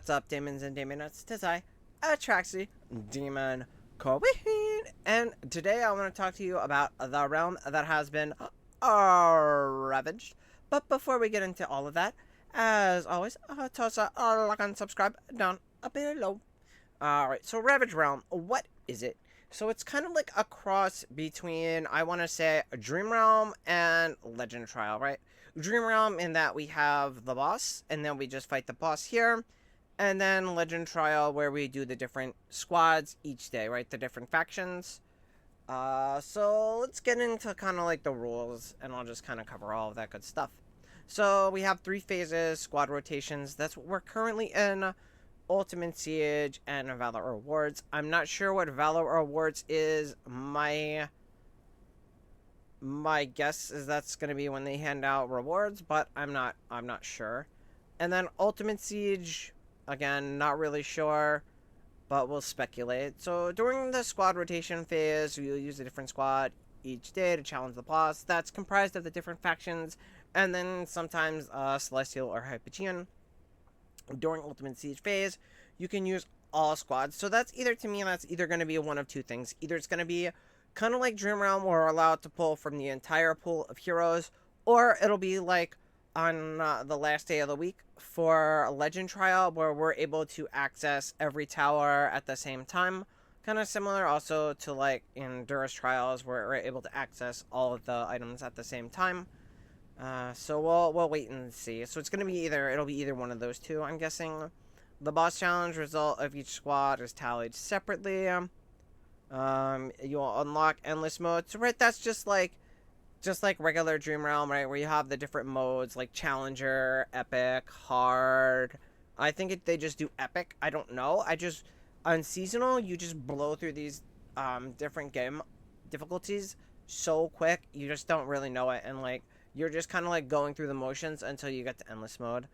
What's up, demons and demonettes? Tis I, Atraxi, Demon Queen, and today I want to talk to you about the realm that has been ravaged. But before we get into all of that, as always, toss a like and subscribe down below. Alright, so Ravaged Realm, what is it? So it's kind of like a cross between, I want to say, Dream Realm and Legend Trial, right? Dream Realm in that we have the boss, and then we just fight the boss here. And then Legend Trial where we do the different squads each day, right? The different factions. So let's get into kind of like the rules, and I'll just kind of cover all of that good stuff. So we have 3 phases, squad rotations. That's what we're currently in. Ultimate Siege and Valor Rewards. I'm not sure what Valor Rewards is. My guess is that's going to be when they hand out rewards, but I'm not sure. And then Ultimate Siege, again, not really sure, but we'll speculate. So during the squad rotation phase, you'll use a different squad each day to challenge the boss. That's comprised of the different factions, and then sometimes Celestial or Hypogean. During Ultimate Siege phase, you can use all squads. So that's either, to me, that's either going to be one of 2 things. Either it's going to be kind of like Dream Realm, where we're allowed to pull from the entire pool of heroes, or it'll be like on the last day of the week for a Legend Trial, where we're able to access every tower at the same time. Kind of similar also to like in Durus Trials, where we're able to access all of the items at the same time. So we'll wait and see. So it'll be either one of those 2, I'm guessing. The boss challenge result of each squad is tallied separately. You'll unlock endless modes. Right, that's just like regular Dream Realm, right? Where you have the different modes like Challenger, Epic, Hard. I think they just do Epic. I don't know. On Seasonal, you just blow through these different game difficulties so quick. You just don't really know it, and like you're just kind of like going through the motions until you get to endless mode.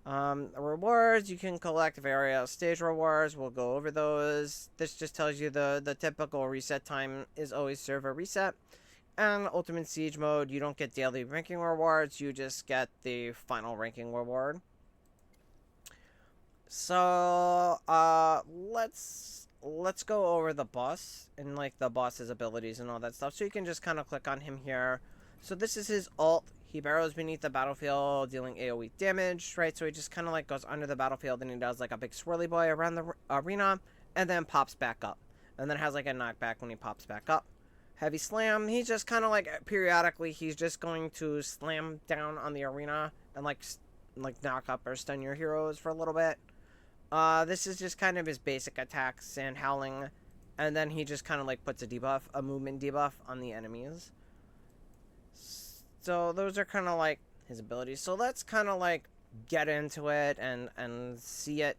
Rewards, you can collect various stage rewards. We'll go over those. This just tells you the typical reset time is always server reset. And Ultimate Siege mode, you don't get daily ranking rewards, you just get the final ranking reward. So, let's go over the boss and like the boss's abilities and all that stuff. So you can just kind of click on him here. So this is his ult. He burrows beneath the battlefield, dealing AoE damage, right? So he just kind of like goes under the battlefield, and he does like a big swirly boy around the arena, and then pops back up. And then has like a knockback when he pops back up. Heavy Slam, he's just kind of like periodically, he's just going to slam down on the arena and like knock up or stun your heroes for a little bit. This is just kind of his basic attacks, Sand Howling, and then he just kind of like puts a movement debuff on the enemies. So those are kind of like his abilities. So let's kind of like get into it and see it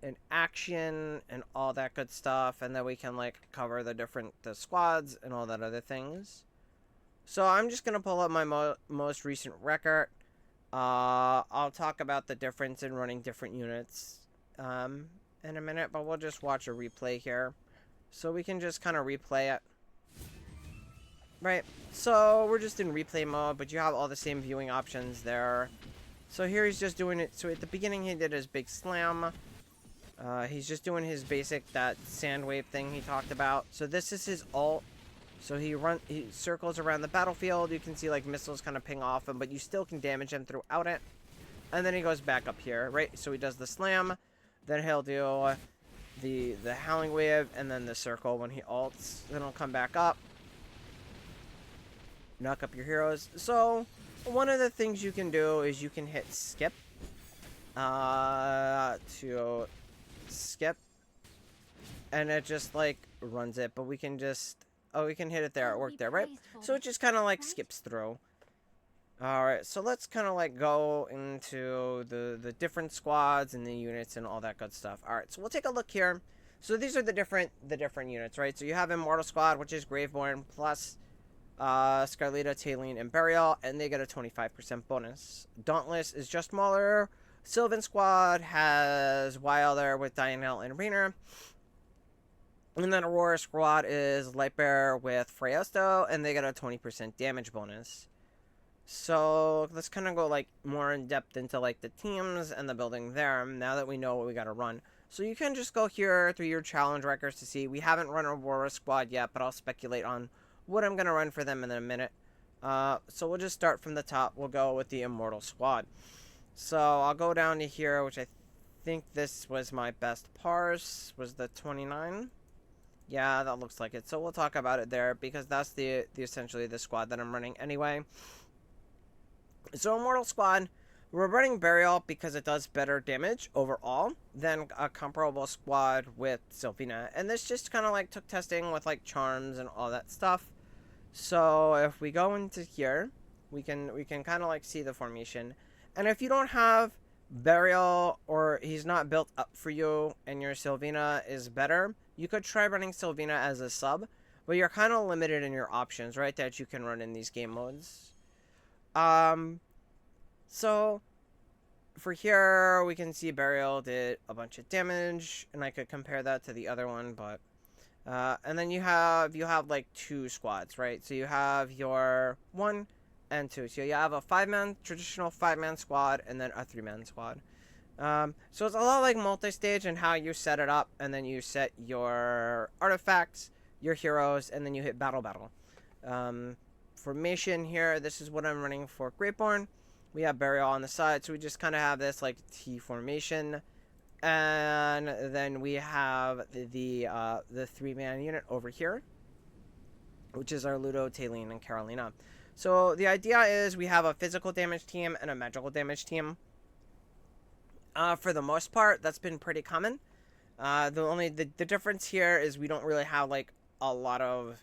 in action and all that good stuff, and then we can like cover the squads and all that other things. So I'm just gonna pull up my most recent record. I'll talk about the difference in running different units in a minute, but we'll just watch a replay here, so we can just kind of replay it. Right, so we're just in replay mode, but you have all the same viewing options there. So here he's just doing it. So at the beginning he did his big slam. He's just doing his basic, that sand wave thing he talked about. So this is his ult. So he circles around the battlefield. You can see like missiles kind of ping off him, but you still can damage him throughout it. And then he goes back up here, right? So he does the slam. Then he'll do the howling wave and then the circle when he ults. Then he'll come back up. Knock up your heroes. So one of the things you can do is you can hit skip to skip, and it just like runs it, but we can just we can hit it there. It worked there, right? So it just kind of like skips through. Alright, so let's kind of like go into the different squads and the units and all that good stuff. Alright, so we'll take a look here. So these are the different units, right? So you have Immortal Squad, which is Graveborn plus Scarletta, Taline, and Burial, and they get a 25% bonus. Dauntless is just smaller. Sylvan Squad has Wilder with Dianel and Rainer. And then Aurora Squad is Lightbearer with Freyasto, and they get a 20% damage bonus. So let's kind of go like more in depth into like the teams and the building there now that we know what we got to run. So you can just go here through your challenge records to see. We haven't run a Aurora squad yet, but I'll speculate on what I'm going to run for them in a minute. So we'll just start from the top. We'll go with the Immortal squad. So I'll go down to here, which I think this was my best parse, was the 29. Yeah, that looks like it. So we'll talk about it there because that's the essentially the squad that I'm running anyway. So Immortal Squad, we're running Burial because it does better damage overall than a comparable squad with Sylvina. And this just kind of like took testing with like charms and all that stuff. So if we go into here, we can kind of like see the formation. And if you don't have Burial or he's not built up for you and your Sylvina is better, you could try running Sylvina as a sub. But you're kind of limited in your options, right, that you can run in these game modes. So for here, we can see Burial did a bunch of damage, and I could compare that to the other one, but, and then you have like two squads, right? So you have your 1 and 2. So you have a traditional 5-man squad, and then a 3-man squad. So it's a lot like multi-stage and how you set it up, and then you set your artifacts, your heroes, and then you hit battle. Formation here, this is what I'm running for Greatborn. We have Burial on the side, so we just kind of have this like T formation, and then we have the 3-man unit over here, which is our Ludo, Taline, and Carolina. So the idea is we have a physical damage team and a magical damage team. For the most part, that's been pretty common. The difference here is we don't really have like a lot of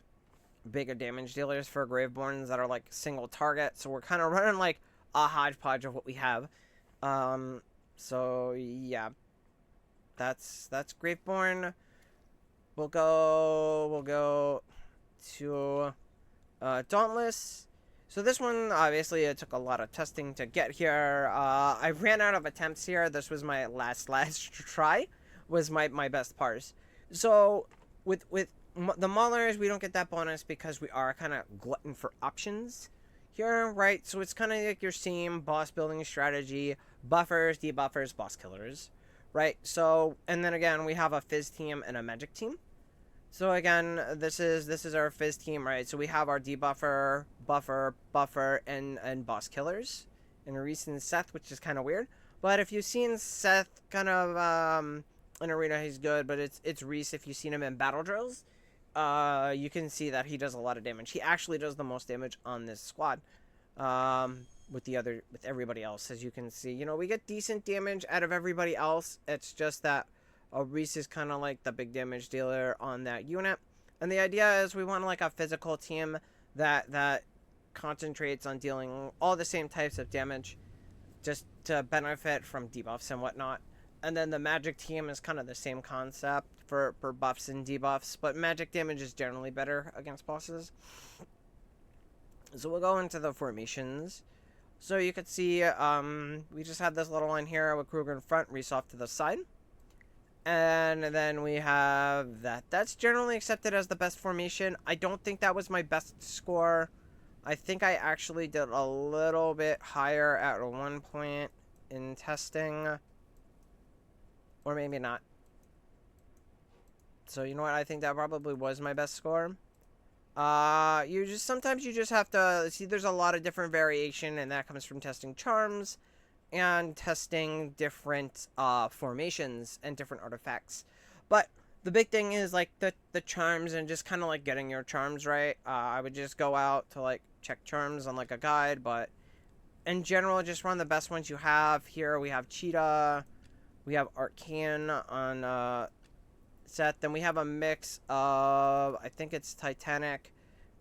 bigger damage dealers for Graveborns that are like single target, so we're kind of running like a hodgepodge of what we have. So yeah, that's Graveborn. We'll go to Dauntless. So this one, obviously, it took a lot of testing to get here. I ran out of attempts here. This was my last try, was my best parse. So with the Maulers, we don't get that bonus because we are kind of glutton for options here, right? So it's kind of like your same boss building strategy: buffers, debuffers, boss killers, right? So, and then again, we have a Fizz team and a Magic team. So again, this is our Fizz team, right? So we have our debuffer, buffer, and boss killers. And Reese and Seth, which is kind of weird. But if you've seen Seth kind of in Arena, he's good. But it's Reese if you've seen him in battle drills. You can see that he does a lot of damage. He actually does the most damage on this squad. With everybody else, as you can see. You know, we get decent damage out of everybody else. It's just that Reese is kind of like the big damage dealer on that unit. And the idea is we want like a physical team that concentrates on dealing all the same types of damage just to benefit from debuffs and whatnot. And then the magic team is kind of the same concept for buffs and debuffs, but magic damage is generally better against bosses. So we'll go into the formations. So you can see we just have this little line here with Kruger in front, Reese off to the side. And then we have that. That's generally accepted as the best formation. I don't think that was my best score. I think I actually did a little bit higher at one point in testing. Or maybe not. So you know what? I think that probably was my best score. Sometimes you just have to see there's a lot of different variation, and that comes from testing charms and testing different formations and different artifacts. But the big thing is like the charms and just kind of like getting your charms right. I would just go out to like check charms on like a guide, but in general just run the best ones you have. Here we have Cheetah, we have Arcane on Seth, then we have a mix of, I think it's Titanic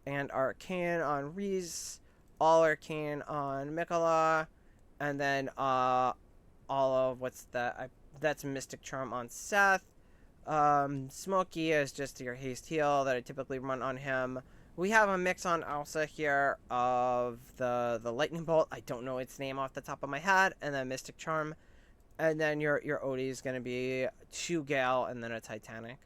and Arcane on Reese, all Arcane on Mikola, and then all of that's Mystic Charm on Seth. Smokey is just your haste heal that I typically run on him. We have a mix on Elsa here of the Lightning Bolt. I don't know its name off the top of my head, and then Mystic Charm. And then your Odie is going to be 2 Gale and then a Titanic.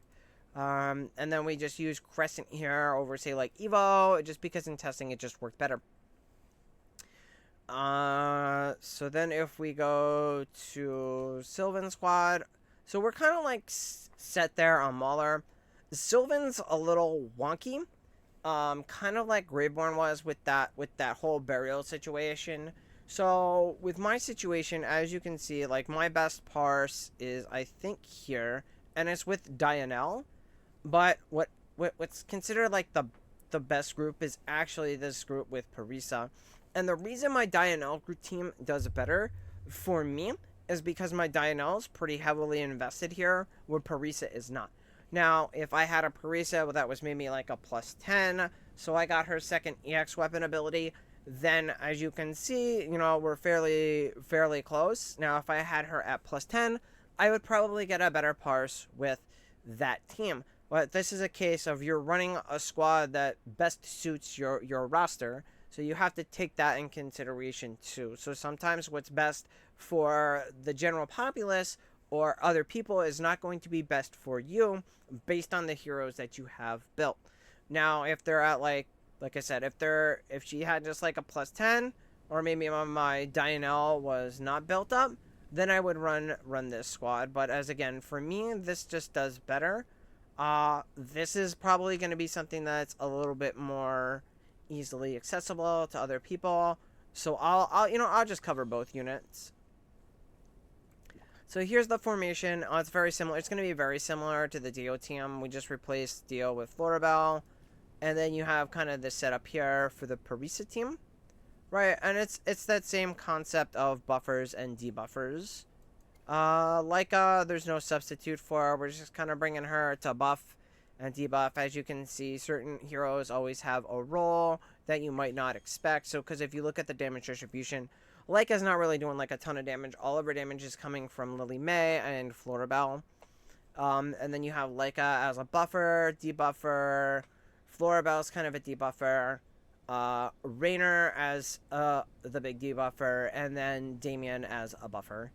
And then we just use Crescent here over, say, like Evo, just because in testing it just worked better. So then if we go to Sylvan Squad, so we're kind of like set there on Mauler. Sylvan's a little wonky, kind of like Graveborn was with that whole burial situation. So with my situation, as you can see, like my best parse is I think here, and it's with Dianel. But what's considered like the best group is actually this group with Parisa. And the reason my Dianel group team does better for me is because my Dianel is pretty heavily invested here, where Parisa is not. Now, if I had a Parisa that was maybe like a plus 10, so I got her second EX weapon ability, then as you can see, you know, we're fairly close. Now, if I had her at plus 10, I would probably get a better parse with that team. But this is a case of you're running a squad that best suits your roster, so you have to take that in consideration too. So sometimes what's best for the general populace or other people is not going to be best for you based on the heroes that you have built. Now, if they're at like I said, if she had just like a plus 10, or maybe my Dianel was not built up, then I would run this squad. But as again, for me, this just does better. This is probably going to be something that's a little bit more easily accessible to other people. So I'll just cover both units. So here's the formation. It's very similar. It's going to be very similar to the Dio team. We just replaced Dio with Florabelle. And then you have kind of this setup here for the Parisa team. Right, and it's that same concept of buffers and debuffers. Leica, there's no substitute for her. We're just kind of bringing her to buff and debuff. As you can see, certain heroes always have a role that you might not expect. So, because if you look at the damage distribution, Leica's not really doing like a ton of damage. All of her damage is coming from Lily May and Florabelle. And then you have Leica as a buffer, debuffer. Florabelle's kind of a debuffer. Raynor as the big debuffer, and then Damien as a buffer.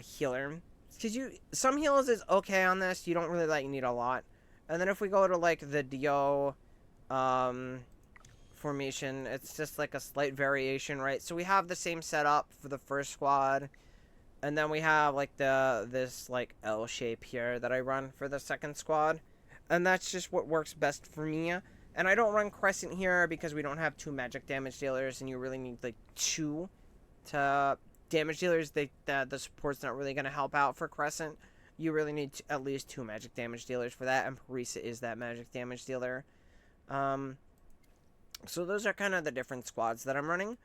Healer. Because some heals is okay on this. You don't really like need a lot. And then if we go to like the Dio formation, it's just like a slight variation, right? So we have the same setup for the first squad, and then we have like this like L shape here that I run for the second squad, and that's just what works best for me. And I don't run Crescent here because we don't have 2 magic damage dealers, and you really need like 2 to damage dealers. The support's not really going to help out for Crescent. You really need at least 2 magic damage dealers for that, and Parisa is that magic damage dealer. So those are kind of the different squads that I'm running.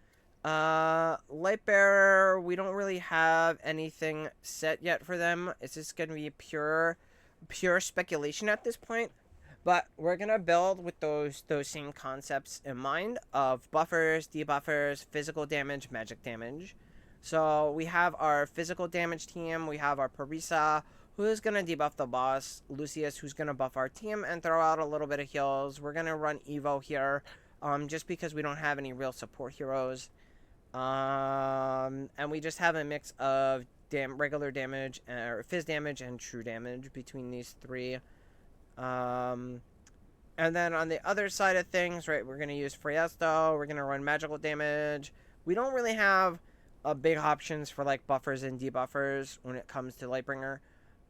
Lightbearer, we don't really have anything set yet for them. It's just going to be pure speculation at this point. But we're going to build with those same concepts in mind of buffers, debuffers, physical damage, magic damage. So we have our physical damage team. We have our Parisa, who is going to debuff the boss. Lucius, who's going to buff our team and throw out a little bit of heals. We're going to run Evo here, just because we don't have any real support heroes. And we just have a mix of regular damage, or fizz damage, and true damage between these 3. And then on the other side of things, right, we're going to use Friesto. We're going to run magical damage. We don't really have big options for like buffers and debuffers when it comes to Lightbringer,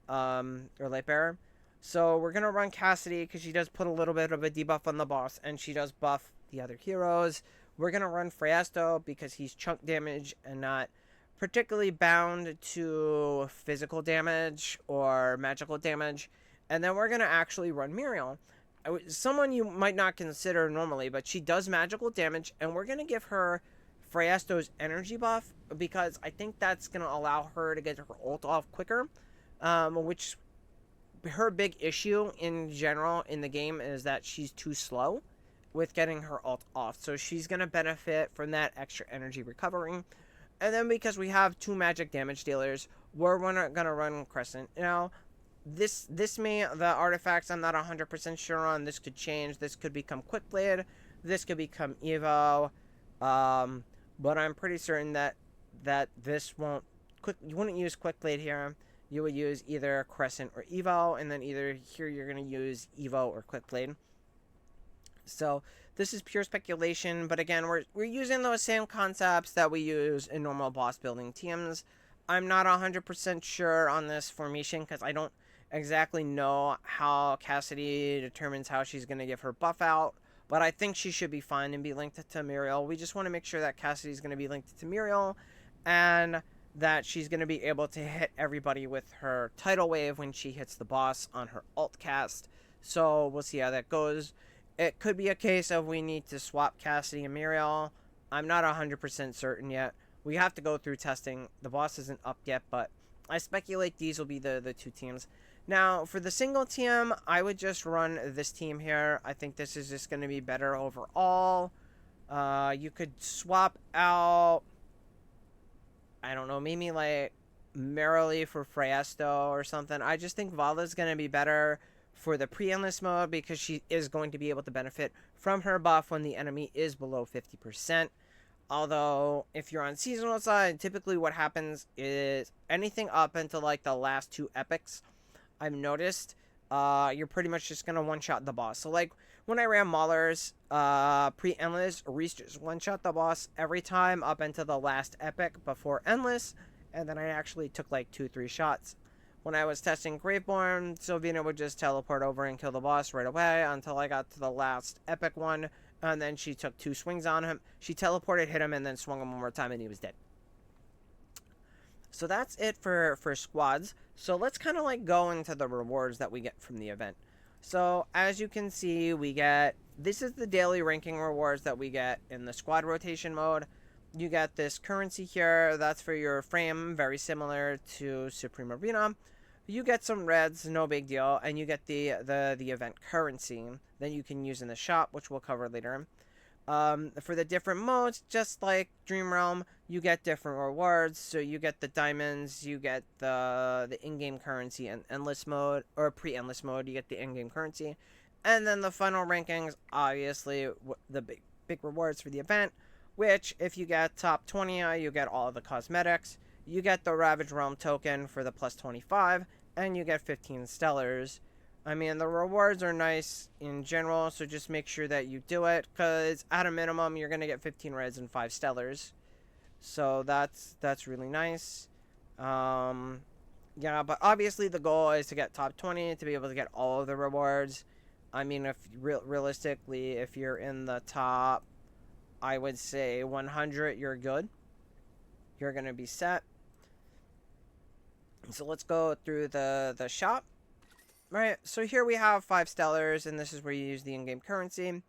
or Lightbearer. So we're going to run Cassidy because she does put a little bit of a debuff on the boss, and she does buff the other heroes. We're going to run Friesto because he's chunk damage and not particularly bound to physical damage or magical damage. And then we're going to actually run Muriel. Someone you might not consider normally, but she does magical damage, and we're going to give her Friesto's energy buff because I think that's going to allow her to get her ult off quicker, which her big issue in general in the game is that she's too slow with getting her ult off. So she's going to benefit from that extra energy recovering. And then because we have 2 magic damage dealers, we're going to run Crescent. Now, the artifacts I'm not 100% sure on. This could change. This could become Quickblade. This could become Evo. But I'm pretty certain that this won't... You wouldn't use Quickblade here. You would use either Crescent or Evo. And then either here you're going to use Evo or Quickblade. So This is pure speculation, but again, we're using those same concepts that we use in normal boss building teams. I'm not 100% sure on this formation because I don't exactly know how Cassidy determines how she's going to give her buff out, but I think she should be fine and be linked to Tamiriel. We just want to make sure that Cassidy's going to be linked to Tamiriel and that she's going to be able to hit everybody with her tidal wave when she hits the boss on her alt cast. So we'll see how that goes. It could be a case of we need to swap Cassidy and Muriel. I'm not 100% certain yet. We have to go through testing. The boss isn't up yet, but I speculate these will be the two teams. Now, for the single team, I would just run this team here. I think this is just going to be better overall. You could swap out, I don't know, maybe like Merrily for Freesto or something. I just think Vala's going to be better for the pre-endless mode because she is going to be able to benefit from her buff when the enemy is below 50%. Although, if you're on seasonal side, typically what happens is anything up until like the last two epics, I've noticed, you're pretty much just going to one-shot the boss. So like, when I ran Maulers, pre-Endless, Reese just one-shot the boss every time up until the last epic before Endless, and then I actually took like 2-3 shots. When I was testing Graveborn, Sylvina would just teleport over and kill the boss right away until I got to the last epic one, and then she took 2 swings on him. She teleported, hit him, and then swung him one more time, and he was dead. So that's it for squads. So let's kind of like go into the rewards that we get from the event. So as you can see, we get, this is the daily ranking rewards that we get in the squad rotation mode. You get this currency here, that's for your frame, very similar to Supreme Arena. You get some reds, no big deal, and you get the event currency that you can use in the shop, which we'll cover later. For the different modes, just like Dream Realm, you get different rewards. So you get the diamonds, you get the in-game currency and endless mode, or pre-endless mode, you get the in-game currency. And then the final rankings, obviously, the big rewards for the event, which, if you get top 20, you get all of the cosmetics, you get the Ravaged Realm token for the plus 25, and you get 15 stellars. I mean, the rewards are nice in general, so just make sure that you do it, because at a minimum, you're going to get 15 reds and 5 stellars. So that's really nice. Yeah, but obviously the goal is to get top 20 to be able to get all of the rewards. I mean, if realistically, if you're in the top, I would say 100, you're good. You're going to be set. So let's go through the shop. Right, so here we have 5 stellars, and this is where you use the in-game currency.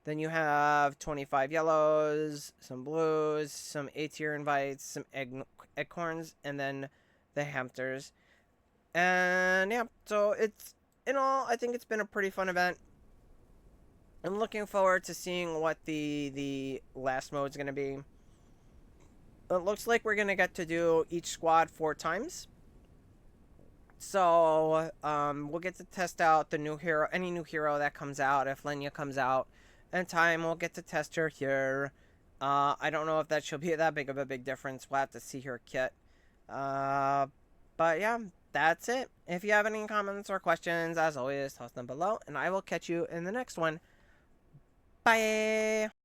Then you have 25 yellows, some blues, some A-tier invites, some acorns, and then the hamsters. And yeah, so it's, in all, I think it's been a pretty fun event. I'm looking forward to seeing what the last mode is going to be. It looks like we're going to get to do each squad 4 times. So, we'll get to test out the new hero, any new hero that comes out. If Lenya comes out in time, we'll get to test her here. I don't know if that she'll be that big of a big difference. We'll have to see her kit. But yeah, that's it. If you have any comments or questions, as always, toss them below, and I will catch you in the next one. Bye!